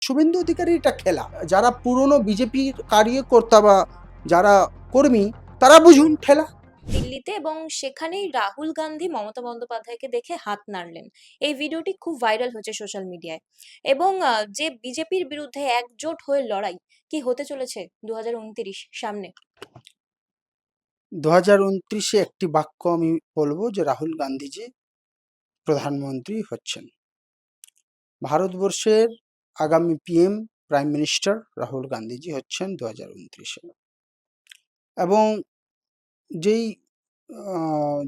শুভেন্দু অধিকারী এটা খেলা। যারা পুরনো বিজেপির কার্যকর্তা বা যারা কর্মী তারা বুঝুন ঠেলা। দিল্লিতে এবং সেখানেই রাহুল গান্ধী মমতা বন্দ্যোপাধ্যায়কে দেখে হাত নাড়লেন। এই ভিডিওটি খুব ভাইরাল হচ্ছে সোশ্যাল মিডিয়ায়। এবং যে বিজেপির বিরুদ্ধে একজোট হয়ে লড়াই কি হতে চলেছে 2029 সামনে। 2029-এ একটি বাক্য আমি বলবো যে রাহুল গান্ধীজি প্রধানমন্ত্রী হচ্ছেন। ভারতবর্ষের আগামী PM prime minister Rahul Gandhiji হচ্ছেন 2029-এ। এবং যেই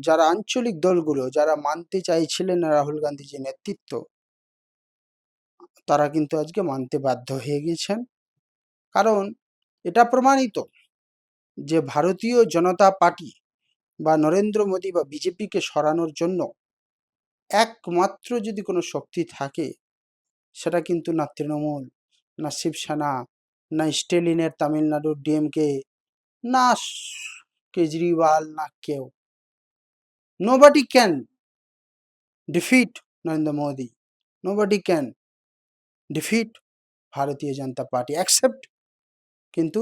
যারা আঞ্চলিক দলগুলো যারা মানতে চাইছিলেন না রাহুল গান্ধীজির নেতৃত্ব, তারা কিন্তু আজকে মানতে বাধ্য হয়ে গেছেন। কারণ এটা প্রমাণিত যে ভারতীয় জনতা পার্টি বা নরেন্দ্র মোদী বা বিজেপিকে সরানোর জন্য একমাত্র যদি কোনো শক্তি থাকে, সেটা কিন্তু না তৃণমূল, না শিবসেনা, না স্টেলিনের তামিলনাড়ুর ডিএমকে, না কেজরিওয়াল, না কেউ। Nobody can defeat Narendra Modi. Nobody can defeat ভারতীয় জনতা পার্টি except, কিন্তু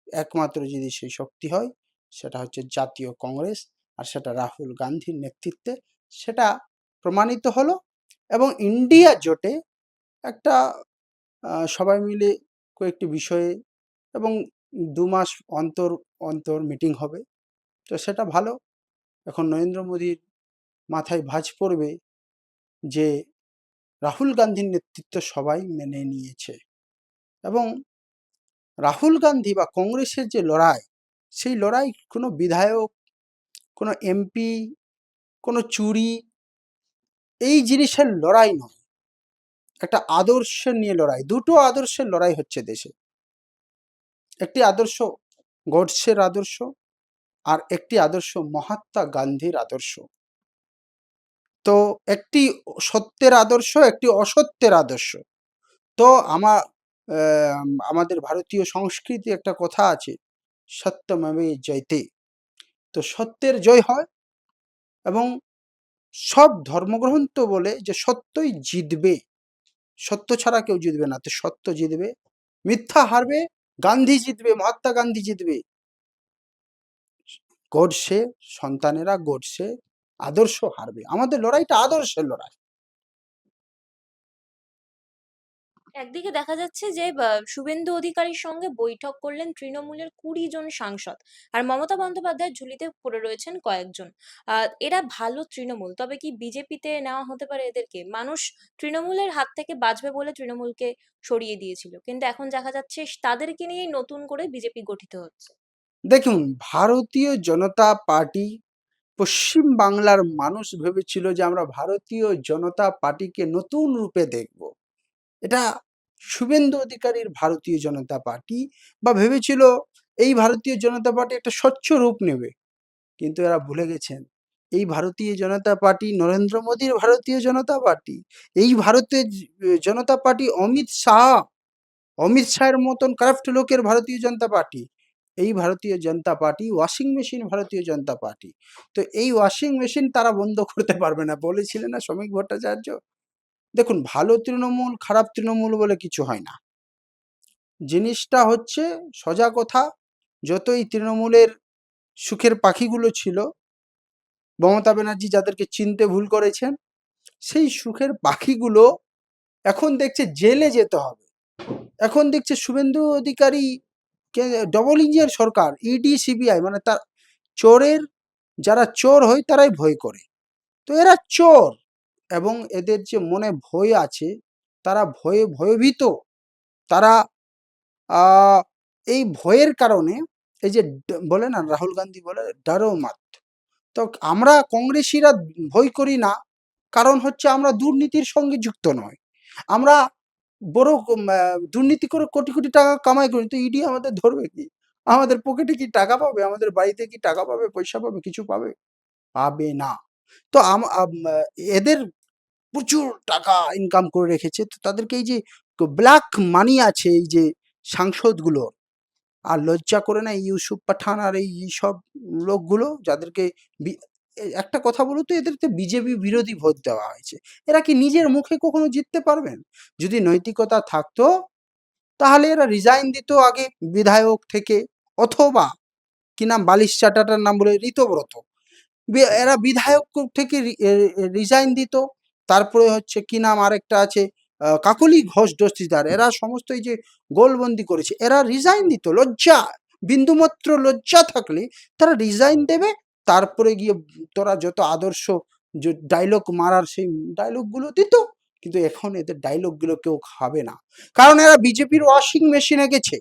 একমাত্র যদি সেই শক্তি হয় সেটা হচ্ছে জাতীয় কংগ্রেস, আর সেটা রাহুল গান্ধীর নেতৃত্বে সেটা প্রমাণিত হলো। এবং ইন্ডিয়া জোটে একটা সবাই মিলে কয়েকটি বিষয়ে এবং 2 মাস অন্তর অন্তর মিটিং হবে, তো সেটা ভালো। এখন নরেন্দ্র মোদীর মাথায় ভাঁজ পড়বে যে রাহুল গান্ধীর নেতৃত্ব সবাই মেনে নিয়েছে। এবং রাহুল গান্ধী বা কংগ্রেসের যে লড়াই, সেই লড়াই কোনো বিধায়ক, কোনো এমপি, কোনো চুরি, এই জিনিসের লড়াই নয়, একটা আদর্শ নিয়ে লড়াই। দুটো আদর্শের লড়াই হচ্ছে দেশে। একটি আদর্শ গডসের আদর্শ, আর একটি আদর্শ মহাত্মা গান্ধীর আদর্শ। তো একটি সত্যের আদর্শ, একটি অসত্যের আদর্শ। তো আমাদের ভারতীয় সংস্কৃতি একটা কথা আছে, সত্যমেবে জয়তে। তো সত্যের জয় হয়, এবং সব ধর্মগ্রন্থ বলে যে সত্যই জিতবে, সত্য ছাড়া কেউ জিতবে না। তো সত্য জিতবে, মিথ্যা হারবে, গান্ধী জিতবে, মহাত্মা গান্ধী জিতবে। গডসে সন্তানেরা, গডসে আদর্শ হারবে। আমাদের লড়াইটা আদর্শের লড়াই। একদিকে দেখা যাচ্ছে যে শুভেন্দু অধিকারীর সঙ্গে বৈঠক করলেন তৃণমূলের 20 জন সাংসদ। আর মমতা বন্দ্যোপাধ্যায়ের ঝুলিতে পড়ে রয়েছেন কয়েকজন। এরা ভালো তৃণমূল, তবে কি বিজেপিতে নেওয়া হতে পারে এদেরকে? মানুষ তৃণমূলের হাত থেকে বাঁচবে বলে তৃণমূলকে সরিয়ে দিয়েছিল, কিন্তু এখন দেখা যাচ্ছে তাদেরকে নিয়েই নতুন করে বিজেপি গঠিত হচ্ছে। দেখুন, ভারতীয় জনতা পার্টি, পশ্চিম বাংলার মানুষ ভেবেছিল যে আমরা ভারতীয় জনতা পার্টিকে নতুন রূপে দেখব। এটা শুভেন্দু অধিকারীর ভারতীয় জনতা পার্টি, বা ভেবেছিল এই ভারতীয় জনতা পার্টি একটা স্বচ্ছ রূপ নেবে। কিন্তু এরা ভুলে গেছেন, এই ভারতীয় জনতা পার্টি নরেন্দ্র মোদীর ভারতীয় জনতা পার্টি। এই ভারতীয় জনতা পার্টি অমিত শাহের মতন কারাপ্ট লোকের ভারতীয় জনতা পার্টি। এই ভারতীয় জনতা পার্টি ওয়াশিং মেশিন ভারতীয় জনতা পার্টি। তো এই ওয়াশিং মেশিন তারা বন্ধ করতে পারবে না, বলেছিলেন না শ্রমিক ভট্টাচার্য। দেখুন, ভালো তৃণমূল খারাপ তৃণমূল বলে কিছু হয় না। জিনিসটা হচ্ছে সোজা কথা, যতই তৃণমূলের সুখের পাখিগুলো ছিল, মমতা ব্যানার্জি যাদেরকে চিনতে ভুল করেছেন, সেই সুখের পাখিগুলো এখন দেখছে জেলে যেতে হবে। এখন দেখছে শুভেন্দু অধিকারী ডবল ইঞ্জিনের সরকার, ইডি সিবিআই, মানে তার চোরের, যারা চোর হয় তারাই ভয় করে। তো এরা চোর, এবং এদের যে মনে ভয় আছে, তারা ভয়ে ভয়ভীত। তারা এই ভয়ের কারণে, এই যে বলে না, রাহুল গান্ধী বলে ডরো মত। তো আমরা কংগ্রেসীরা ভয় করি না, কারণ হচ্ছে আমরা দুর্নীতির সঙ্গে যুক্ত নয়। আমরা বড় দুর্নীতি করে কোটি কোটি টাকা কামাই করি, তো ইডি আমাদের ধরবে কি? আমাদের পকেটে কি টাকা পাবে? আমাদের বাড়িতে কি টাকা পাবে, পয়সা পাবে, কিছু পাবে? পাবে না। তো এদের প্রচুর টাকা ইনকাম করে রেখেছে, তো তাদেরকে এই যে ব্ল্যাক মানি আছে, এই যে সাংসদগুলো, আর লজ্জা করে না ইউসুফ পাঠান আর এই সব লোকগুলো, যাদেরকে একটা কথা বলো তো, এদের তো বিজেপি বিরোধী ভোট দেওয়া হয়েছে, এরা কি নিজের মুখে কখনো জিততে পারবেন? যদি নৈতিকতা থাকতো তাহলে এরা রিজাইন দিত আগে বিধায়ক থেকে, অথবা কি নাম বালিশ চাটাটার নাম বলে ঋতব্রত, এরা বিধায়ক থেকে রিজাইন দিত। তারপরে হচ্ছে কি নাম আরেকটা আছে কাকলি ঘোষ দস্তিদার, এরা সমস্ত এই যে গোলবন্দি করেছে, এরা রিজাইন দিত। লজ্জা, বিন্দুমাত্র লজ্জা থাকলে তারা রিজাইন দেবে। তারপরে গিয়ে তোরা যত আদর্শ যে ডায়লগ মারার সেই ডায়লগগুলো দিত। কিন্তু এখন এদের ডায়লগগুলো কেউ খাবে না, কারণ এরা বিজেপির ওয়াশিং মেশিনে গেছে।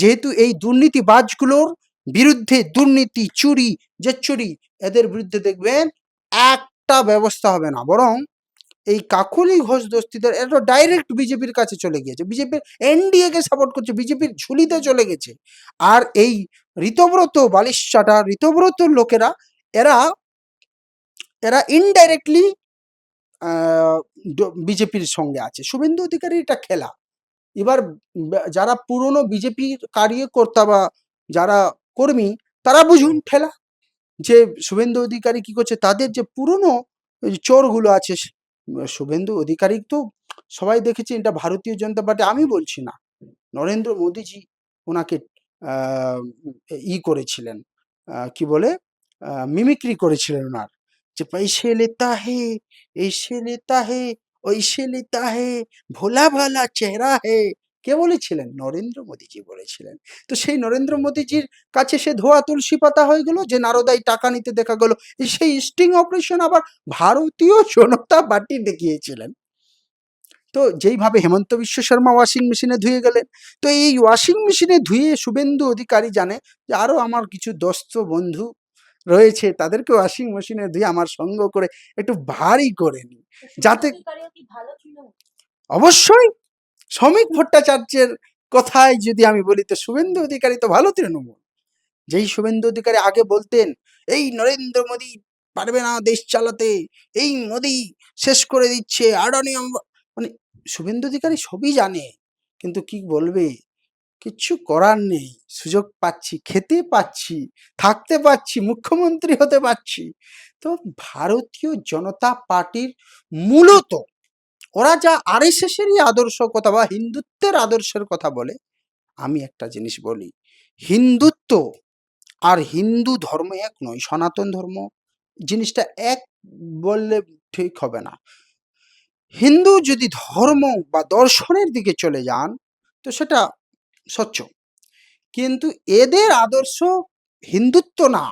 যেহেতু এই দুর্নীতিবাজগুলোর বিরুদ্ধে, দুর্নীতি, চুরি, জেচ্চুরি, এদের বিরুদ্ধে দেখবেন একটা ব্যবস্থা হবে না, বরং এই কাকলি ঘোষ দস্তিদার এরা ডাইরেক্ট বিজেপির কাছে চলে গিয়েছে, বিজেপির এনডিএ কে সাপোর্ট করছে, বিজেপির ঝুলিতে চলে গেছে। আর এই ঋতব্রত বালিশ চাটা ঋতব্রতর লোকেরা, এরা এরা ইনডাইরেক্টলি বিজেপির সঙ্গে আছে। শুভেন্দু অধিকারী এটা খেলা। এবার যারা পুরনো বিজেপির কার্যকর্তা বা যারা কর্মী, তারা বুঝুন ঠেলা, যে শুভেন্দু অধিকারী কি করছে, তাদের যে পুরনো চোরগুলো আছে। শুভেন্দু অধিকারী তো সবাই দেখেছে, এটা ভারতীয় জনতা পার্টি, আমি বলছি না, নরেন্দ্র মোদীজি ওনাকে আহ, করেছিলেন, কি বলে মিমিক্রি করেছিলেন ওনার, যে পয়সে লেতা হে, ऐसे लेता है, वैसे लेता है, ভোলা ভালা চেহারা হে, কে বলেছিলেন? নরেন্দ্র মোদীজি বলেছিলেন। তো সেই নরেন্দ্র মোদীজির কাছে সে ধোয়া তুলসী পাতা হয়ে গেল, যে নারদাই টাকা নিতে দেখা গেল। সেই স্টিং অপারেশন আবার ভারতীয় জনতা পার্টি দেখিয়েছিলেন। তো যেইভাবে হেমন্ত বিশ্ব শর্মা ওয়াশিং মেশিনে ধুয়ে গেলেন, তো এই ওয়াশিং মেশিনে ধুয়ে শুভেন্দু অধিকারী জানে যে আরো আমার কিছু দোস্ত বন্ধু রয়েছে, তাদেরকে ওয়াশিং মেশিনে ধুয়ে আমার সঙ্গ করে একটু ভারী করে নি, যাতে অবশ্যই শ্রমিক ভট্টাচার্যের কথায় যদি আমি বলি, তো শুভেন্দু অধিকারী তো ভালো তৃণমূল। যেই শুভেন্দু অধিকারী আগে বলতেন এই নরেন্দ্র মোদী পারবে না দেশ চালাতে, এই মোদী শেষ করে দিচ্ছে, আদানি মানে শুভেন্দু অধিকারী সবই জানে, কিন্তু কি বলবে, কিচ্ছু করার নেই। সুযোগ পাচ্ছি, খেতে পাচ্ছি, থাকতে পাচ্ছি, মুখ্যমন্ত্রী হতে পারছি। তো ভারতীয় জনতা পার্টির মূলত ওরা যা আরএসএস এরই আদর্শ কথা বা হিন্দুত্বের আদর্শের কথা বলে, আমি একটা জিনিস বলি, হিন্দুত্ব আর হিন্দু ধর্ম এক নয়, সনাতন ধর্ম জিনিসটা এক বললে ঠিক হবে না। হিন্দু যদি ধর্ম বা দর্শনের দিকে চলে যান তো সেটা স্বচ্ছ, কিন্তু এদের আদর্শ হিন্দুত্ব না,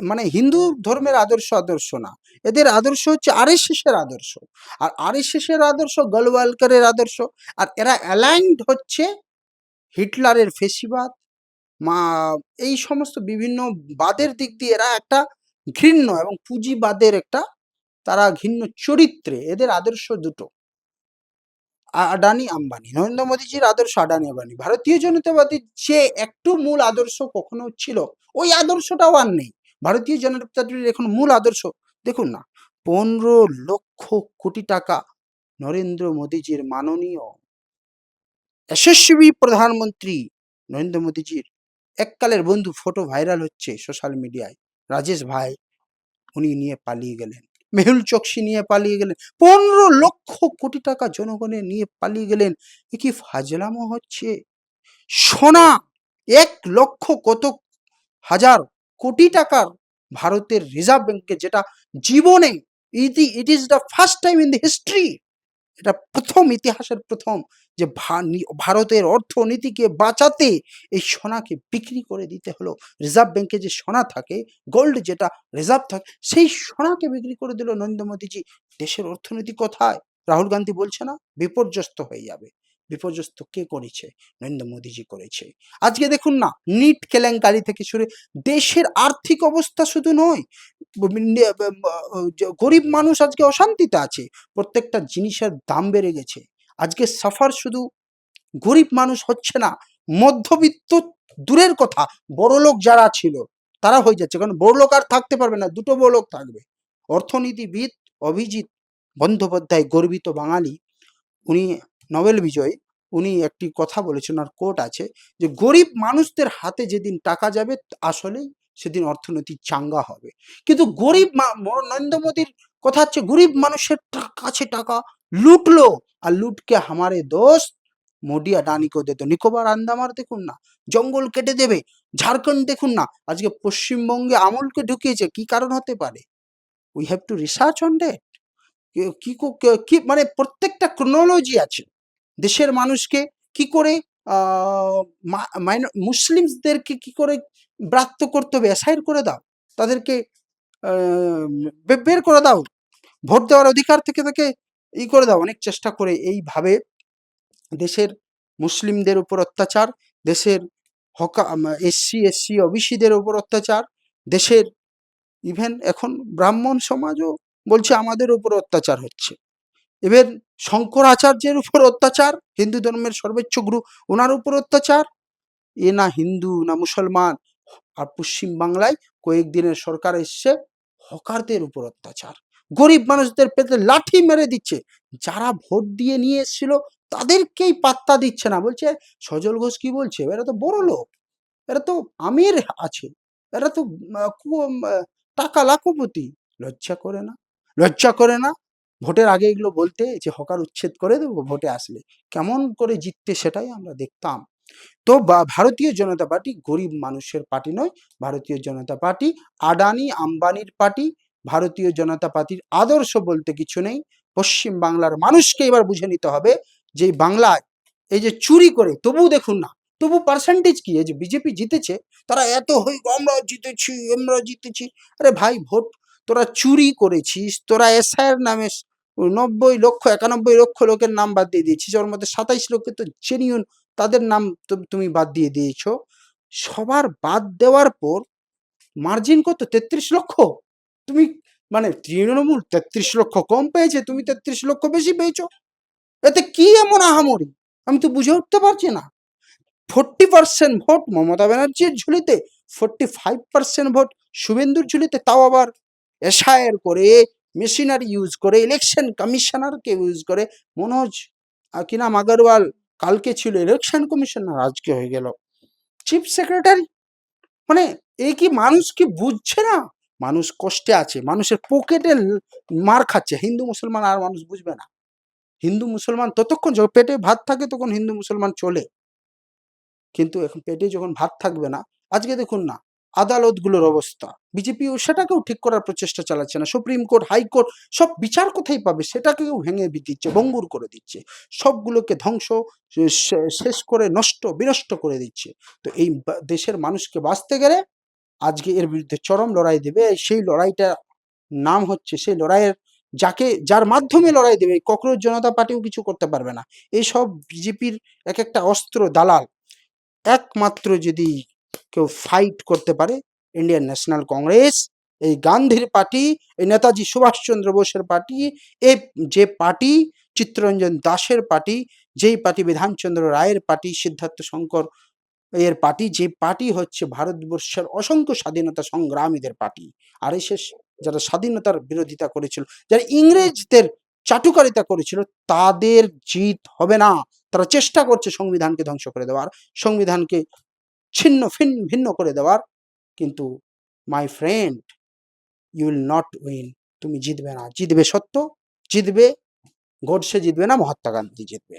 মানে হিন্দু ধর্মের আদর্শ না, এদের আদর্শ হচ্ছে আরএসএস এর আদর্শ। আর আরএসএস এর আদর্শ গোলওয়ালকারের আদর্শ, আর এরা অ্যালাইন্ড হচ্ছে হিটলারের ফেসিবাদ, মা এই সমস্ত বিভিন্ন বাদের দিক দিয়ে এরা একটা ঘৃণ্য এবং পুঁজিবাদের একটা, তারা ঘৃণ্য চরিত্রে, এদের আদর্শ দুটো, আদানি আম্বানি। নরেন্দ্র মোদীজির আদর্শ আদানি আম্বানি। ভারতীয় জনতাবাদীর যে একটু মূল আদর্শ কখনো ছিল, ওই আদর্শটাও আর নেই। ভারতীয় জনতা পার্টির এখন মূল আদর্শ দেখুন না, 15 লক্ষ কোটি টাকা নরেন্দ্র মোদীজির মাননীয় यशस्वी প্রধানমন্ত্রী নরেন্দ্র মোদীজির এককালের বন্ধু ফটো ভাইরাল হচ্ছে সোশ্যাল মিডিয়ায়, রাজেশ ভাই, উনি নিয়ে পালিয়ে গেলেন। মেহুল চোকসি নিয়ে পালিয়ে গেলেন। 15 লক্ষ কোটি টাকা জনগণের নিয়ে পালিয়ে গেলেন। এ কি ফাজলামো হচ্ছে? সোনা 1 লক্ষ কত হাজার কোটি টাকার ভারতের রিজার্ভ ব্যাংকে, যেটা জীবনে it is the first time in the history, এটা প্রথম, ইতিহাসের প্রথম, যে ভারতের অর্থনীতিকে বাঁচাতে এই সোনাকে বিক্রি করে দিতে হলো। রিজার্ভ ব্যাংকে যে সোনা থাকে, গোল্ড যেটা রিজার্ভ থাকে, সেই সোনাকে বিক্রি করে দিল নরেন্দ্র মোদীজি। দেশের অর্থনীতি কোথায়? রাহুল গান্ধী বলছে না বিপর্যস্ত হয়ে যাবে? বিপর্যস্ত কে করেছে? নরেন্দ্র মোদীজি করেছে। আজকে দেখুন না, নিট কেলেঙ্কারি থেকে শুরু, দেশের আর্থিক অবস্থা শুধু নয়, গরিব মানুষ আজকে অশান্তিতে আছে, প্রত্যেকটা জিনিসের দাম বেড়ে গেছে। আজকে সাফার শুধু গরিব মানুষ হচ্ছে না, মধ্যবিত্ত দূরের কথা, বড়লোক যারা ছিল তারা হয়ে যাচ্ছে, কারণ বড়লোক আর থাকতে পারবে না, দুটো বড়লোক থাকবে। অর্থনীতিবিদ অভিজিৎ বন্দ্যোপাধ্যায়, গর্বিত বাঙালি, উনি নোবেল বিজয়ী, উনি একটি কথা বলেছেন, আর কোট আছে, যে গরিব মানুষদের হাতে যেদিন টাকা যাবে আসলেই সেদিন অর্থনীতি চাঙ্গা হবে। কিন্তু গরিব নরেন্দ্র মোদীর কথা হচ্ছে গরিব মানুষের কাছে টাকা লুটলো, আর লুটকে হামারে দোস্ত মোদি আদানি কো দে দো। নিকোবর আন্দামান দেখুন না, জঙ্গল কেটে দেবে। ঝাড়খণ্ড দেখুন না, আজকে পশ্চিমবঙ্গে আমুলকে ঢুকিয়েছে। কি কারণ হতে পারে? We have to research on that. কি মানে প্রত্যেকটা ক্রোনোলজি আছে। দেশের মানুষকে কি করে মুসলিমদেরকে কি করে ব্রাত্য করতে হবে, অ্যাসাইড করে দাও, তাদেরকে বের করে দাও, ভোট দেওয়ার অধিকার থেকে তাকে করে দাও। অনেক চেষ্টা করে এইভাবে দেশের মুসলিমদের উপর অত্যাচার, দেশের এসসি ওবিসিদের উপর অত্যাচার, দেশের ইভেন এখন ব্রাহ্মণ সমাজও বলছে আমাদের উপর অত্যাচার হচ্ছে। এবার শঙ্করাচার্যের উপর অত্যাচার, হিন্দু ধর্মের সর্বোচ্চ গুরু, ওনার উপর অত্যাচার। এ না হিন্দু না মুসলমান। আর পশ্চিম বাংলায় কয়েকদিনের সরকার এসছে, হকারদের উপর অত্যাচার, গরিব মানুষদের পেটে লাঠি মেরে দিচ্ছে। যারা ভোট দিয়ে নিয়ে এসেছিল তাদেরকেই পাত্তা দিচ্ছে না। বলছে সজল ঘোষ কি বলছে, এরা তো বড় লোক, এরা তো আমির আছে, এরা তো টাকা লাখপতি। লজ্জা করে না? লজ্জা করে না ভোটের আগে এগুলো বলতে, যে হকার উচ্ছেদ করে দেবো ভোটে আসলে? কেমন করে জিততে সেটাই আমরা দেখতাম। তো ভারতীয় জনতা পার্টি গরিব মানুষের পার্টি নয়। ভারতীয় জনতা পার্টি আদানি আম্বানির পার্টি। ভারতীয় জনতা পার্টির আদর্শ বলতে কিছু নেই। পশ্চিম বাংলার মানুষকে এবার বুঝে নিতে হবে যে বাংলায় এই যে চুরি করে, তবু দেখুন না, তবু পার্সেন্টেজ কি, এই যে বিজেপি জিতেছে, তারা এত হই আমরা জিতেছি, আমরা জিতেছি। আরে ভাই, ভোট তোরা চুরি করেছিস, তোরা এসআইয়ের নামে 90 লক্ষ 91 লক্ষ লোকের নাম বাদ দিয়ে দিয়েছিস, ওর মধ্যে 27 লক্ষ তো জেনিউন, তাদের নাম তুমি বাদ দিয়ে দিয়েছো। সবার বাদ দেওয়ার পর মার্জিন কত? 33 লক্ষ। তুমি মানে তৃণমূল 33 লক্ষ কম পেয়েছে, তুমি 33 লক্ষ বেশি পেয়েছো। এতে কি এমন আহামরি? আমি তো বুঝে উঠতে পারছি না। 40% ভোট মমতা ব্যানার্জির ঝুলিতে, 45% ভোট শুভেন্দুর ঝুলিতে, তাও আবার এসআইআর করে, মেশিনারি ইউজ করে, ইলেকশন কমিশনারকে ইউজ করে। মনোজ কি নাম আগরওয়াল কালকে ছিল ইলেকশন কমিশনার, আজকে হয়ে গেল চিফ সেক্রেটারি। মানে এই কি মানুষ কি বুঝছে না? মানুষ কষ্টে আছে, মানুষের পকেটে মার খাচ্ছে। হিন্দু মুসলমান আর মানুষ বুঝবে না। হিন্দু মুসলমান ততক্ষণ যখন পেটে ভাত থাকে তখন হিন্দু মুসলমান চলে, কিন্তু এখন পেটে যখন ভাত থাকবে না, আজকে দেখুন না আদালতগুলোর অবস্থা। বিজেপিও সেটাকেও ঠিক করার প্রচেষ্টা চালাচ্ছে না। সুপ্রিম কোর্ট, হাইকোর্ট সব বিচার কোথায় পাবে সেটাকেও ভেঙে দিচ্ছে, ভঙ্গুর করে দিচ্ছে, সবগুলোকে ধ্বংস, শেষ করে নষ্ট বিনষ্ট করে দিচ্ছে। তো এই দেশের মানুষকে বাঁচতে গেলে আজকে এর বিরুদ্ধে চরম লড়াই দেবে। সেই লড়াইটা নাম হচ্ছে, সেই লড়াইয়ের যার মাধ্যমে লড়াই দেবে, ককরোচ জনতা পার্টিও কিছু করতে পারবে না। এইসব বিজেপির এক একটা অস্ত্র দালাল। একমাত্র যদি কেউ ফাইট করতে পারে, ইন্ডিয়ান ন্যাশনাল কংগ্রেস, এই গান্ধীর পার্টি, এই নেতাজি সুভাষচন্দ্র বোসের পার্টি, এই যে পার্টি চিত্তরঞ্জন দাসের পার্টি, যেই পার্টি বিধানচন্দ্র রায়ের পার্টি, সিদ্ধার্থ শঙ্কর এর পার্টি, যে পার্টি হচ্ছে ভারতবর্ষের অসংখ্য স্বাধীনতা সংগ্রামীদের পার্টি। আরএসএস যারা স্বাধীনতার বিরোধিতা করেছিল, যারা ইংরেজদের চাটুকারিতা করেছিল, তাদের জিত হবে না। তারা চেষ্টা করছে সংবিধানকে ধ্বংস করে দেওয়ার, সংবিধানকে ছিন্ন ভিন্ন করে দেওয়ার। কিন্তু my friend, you will not win. তুমি জিতবে না। জিতবে সত্য, জিতবে গডসে, জিতবে না মহাত্মা গান্ধী জিতবে।